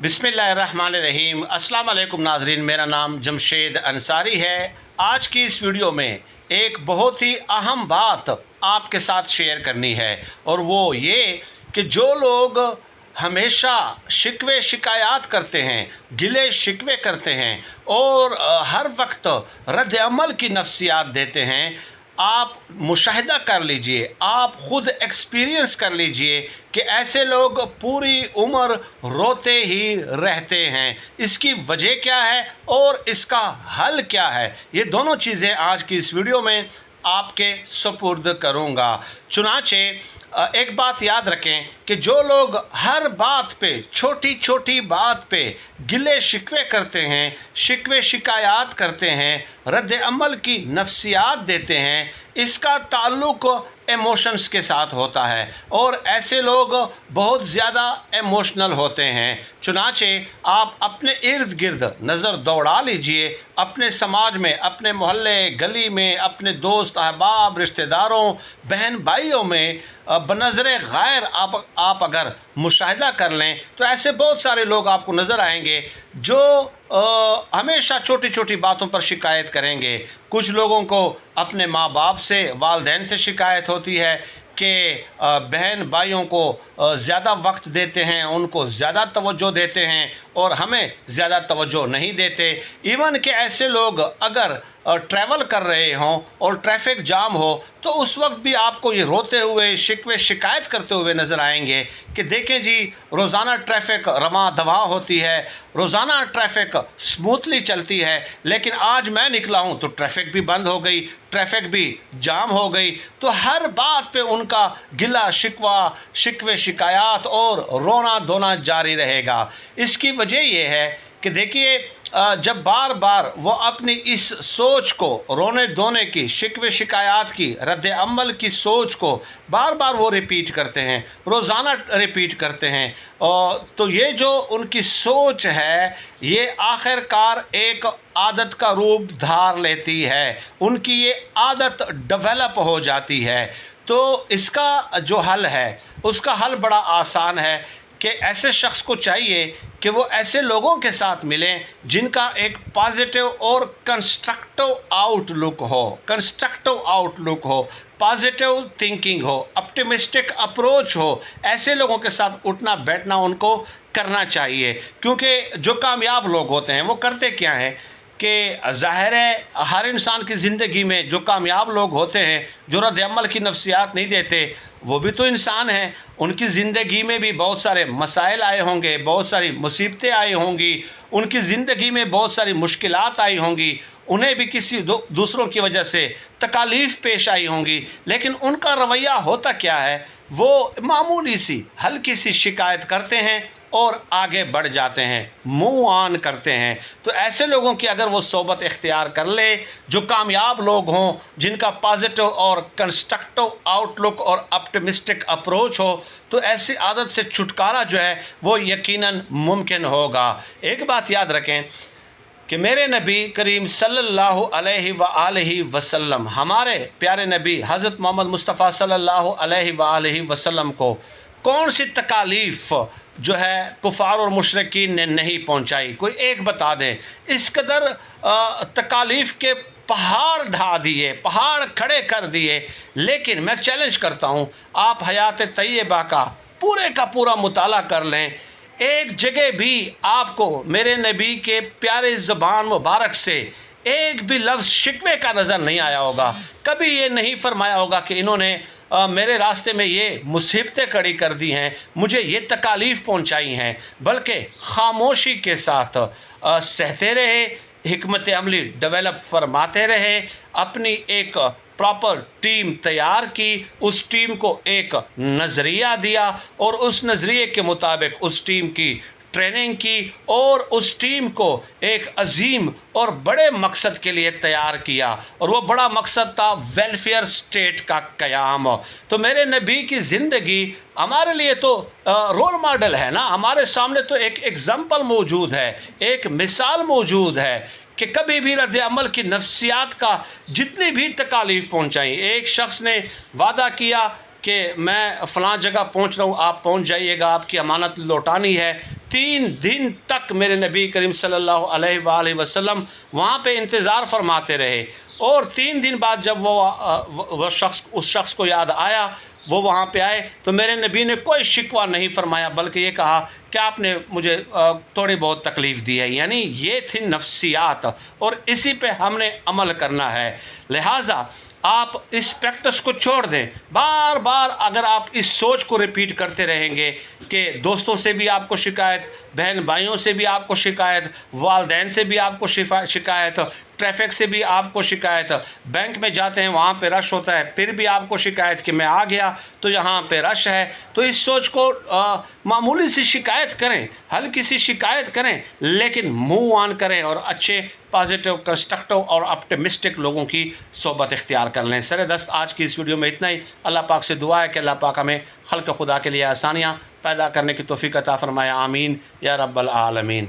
बिस्मिल्लाहिर्रहमानिर्रहीम। अस्सलाम वालेकुम नाज़रीन, मेरा नाम जमशेद अंसारी है। आज की इस वीडियो में एक बहुत ही अहम बात आपके साथ शेयर करनी है, और वो ये कि जो लोग हमेशा शिकवे शिकायत करते हैं, गिले शिकवे करते हैं और हर वक्त रद्द अमल की नफ्सियात देते हैं, आप मुशाहिदा कर लीजिए, आप ख़ुद एक्सपीरियंस कर लीजिए कि ऐसे लोग पूरी उम्र रोते ही रहते हैं। इसकी वजह क्या है और इसका हल क्या है, ये दोनों चीज़ें आज की इस वीडियो में आपके सुपुर्द करूँगा। चुनाचे एक बात याद रखें कि जो लोग हर बात पे, छोटी छोटी बात पे गिले शिकवे करते हैं, शिकवे शिकायत करते हैं, रद्द अमल की नफ्सियात देते हैं, इसका ताल्लुक़ एमोशंस के साथ होता है और ऐसे लोग बहुत ज़्यादा एमोशनल होते हैं। चुनाचे आप अपने इर्द गिर्द नज़र दौड़ा लीजिए, अपने समाज में, अपने मोहल्ले गली में, अपने दोस्त अहबाब, रिश्तेदारों, बहन भाइयों में बनज़र गैर आप अगर मुशाहिदा कर लें तो ऐसे बहुत सारे लोग आपको नज़र आएंगे जो हमेशा छोटी छोटी बातों पर शिकायत करेंगे। कुछ लोगों को अपने माँ बाप से, वालिदैन से शिकायत होती है कि बहन भाइयों को ज़्यादा वक्त देते हैं, उनको ज़्यादा तवज्जो देते हैं और हमें ज़्यादा तवज्जो नहीं देते। इवन कि ऐसे लोग अगर ट्रैवल कर रहे हों और ट्रैफिक जाम हो तो उस वक्त भी आपको ये रोते हुए, शिकवे शिकायत करते हुए नज़र आएंगे कि देखें जी, रोज़ाना ट्रैफिक रवां दवां होती है, रोज़ाना ट्रैफिक स्मूथली चलती है, लेकिन आज मैं निकला हूँ तो ट्रैफिक भी बंद हो गई, ट्रैफिक भी जाम हो गई। तो हर बात पे उनका गिला शिकवा, शिकवे शिकायत और रोना धोना जारी रहेगा। इसकी वजह यह है कि देखिए, जब बार बार वो अपनी इस सोच को, रोने धोने की, शिकवे शिकायत की, रद्द अमल की सोच को बार बार वो रिपीट करते हैं, रोज़ाना रिपीट करते हैं, और तो ये जो उनकी सोच है ये आखिरकार एक आदत का रूप धार लेती है, उनकी ये आदत डेवलप हो जाती है। तो इसका जो हल है उसका हल बड़ा आसान है कि ऐसे शख्स को चाहिए कि वो ऐसे लोगों के साथ मिलें जिनका एक पॉजिटिव और कंस्ट्रक्टिव आउटलुक हो, पॉजिटिव थिंकिंग हो, ऑप्टिमिस्टिक अप्रोच हो। ऐसे लोगों के साथ उठना बैठना उनको करना चाहिए, क्योंकि जो कामयाब लोग होते हैं वो करते क्या हैं कि ज़ाहिर है हर इंसान की ज़िंदगी में जो कामयाब लोग होते हैं, जो रद्द अमल की नफ्सियात नहीं देते, वो भी तो इंसान हैं। उनकी ज़िंदगी में भी बहुत सारे मसाइल आए होंगे, बहुत सारी मुसीबतें आई होंगी, उनकी ज़िंदगी में बहुत सारी मुश्किलात आई होंगी, उन्हें भी किसी दूसरों की वजह से तकालीफ पेश आई होंगी, लेकिन उनका रवैया होता क्या है, वो मामूली सी हल्की सी शिकायत करते हैं और आगे बढ़ जाते हैं, मूव ऑन करते हैं। तो ऐसे लोगों की अगर वो सोबत इख्तियार कर ले, जो कामयाब लोग हों, जिनका पॉजिटिव और कंस्ट्रक्टिव आउटलुक और ऑप्टिमिस्टिक अप्रोच हो, तो ऐसी आदत से छुटकारा जो है वो यकीनन मुमकिन होगा। एक बात याद रखें कि मेरे नबी करीम सल्लल्लाहु अलैहि वसल्लम, हमारे प्यारे नबी हज़रत मोहम्मद मुस्तफ़ा सल्लल्लाहु अलैहि वसल्लम को कौन सी तकालीफ़ जो है कुफ़ार और मुशरिकीन ने नहीं पहुंचाई, कोई एक बता दें। इस कदर तकालीफ़ के पहाड़ ढा दिए, पहाड़ खड़े कर दिए। लेकिन मैं चैलेंज करता हूं, आप हयात तैयबा का पूरा मुताला कर लें, एक जगह भी आपको मेरे नबी के प्यारे ज़बान मुबारक से एक भी लफ्ज़ शिकवे का नज़र नहीं आया होगा। कभी ये नहीं फरमाया होगा कि इन्होंने मेरे रास्ते में ये मुसीबतें खड़ी कर दी हैं, मुझे ये तकालीफ़ पहुंचाई हैं, बल्कि खामोशी के साथ सहते रहे, हिकमत अमली डेवलप फरमाते रहे, अपनी एक प्रॉपर टीम तैयार की, उस टीम को एक नज़रिया दिया और उस नज़रिए के मुताबिक उस टीम की ट्रेनिंग की और उस टीम को एक अजीम और बड़े मकसद के लिए तैयार किया, और वो बड़ा मकसद था वेलफेयर स्टेट का क़याम। तो मेरे नबी की ज़िंदगी हमारे लिए तो रोल मॉडल है ना, हमारे सामने तो एक एग्ज़ाम्पल मौजूद है, एक मिसाल मौजूद है कि कभी भी रद्द अमल की नफ्सियात का जितनी भी तकालीफ़ पहुँचाई। एक शख्स ने वादा किया کہ میں فلاں جگہ پہنچ رہا ہوں، آپ پہنچ جائیے گا، آپ کی امانت لوٹانی ہے۔ 3 دن تک میرے نبی کریم صلی اللہ علیہ وآلہ وسلم وہاں پہ انتظار فرماتے رہے، اور 3 دن بعد جب اس شخص کو یاد آیا، وہ وہاں پہ آئے، تو میرے نبی نے کوئی شکوہ نہیں فرمایا، بلکہ یہ کہا کہ آپ نے مجھے تھوڑی بہت تکلیف دی ہے۔ یعنی یہ تھی نفسیات، اور اسی پہ ہم نے عمل کرنا ہے۔ لہٰذا آپ اس پریکٹس کو چھوڑ دیں۔ بار بار اگر آپ اس سوچ کو ریپیٹ کرتے رہیں گے کہ دوستوں سے بھی آپ کو شکایت، بہن بھائیوں سے بھی آپ کو شکایت، والدین سے بھی آپ کو شکایت، ٹریفک سے بھی آپ کو شکایت، بینک میں جاتے ہیں وہاں پہ رش ہوتا ہے پھر بھی آپ کو شکایت کہ میں آ گیا تو یہاں پہ رش ہے، تو اس سوچ کو معمولی سی شکایت کریں، ہلکی سی شکایت کریں، لیکن موو آن کریں اور اچھے پازیٹیو، کنسٹرکٹیو اور اپٹیمسٹک لوگوں کی صحبت اختیار کر لیں۔ سر دست آج کی اس ویڈیو میں اتنا ہی۔ اللہ پاک سے دعا ہے کہ اللہ پاک ہمیں خلق خدا کے لیے آسانیاں پیدا کرنے کی توفیق عطا فرمائے۔ آمین یا رب العالمین۔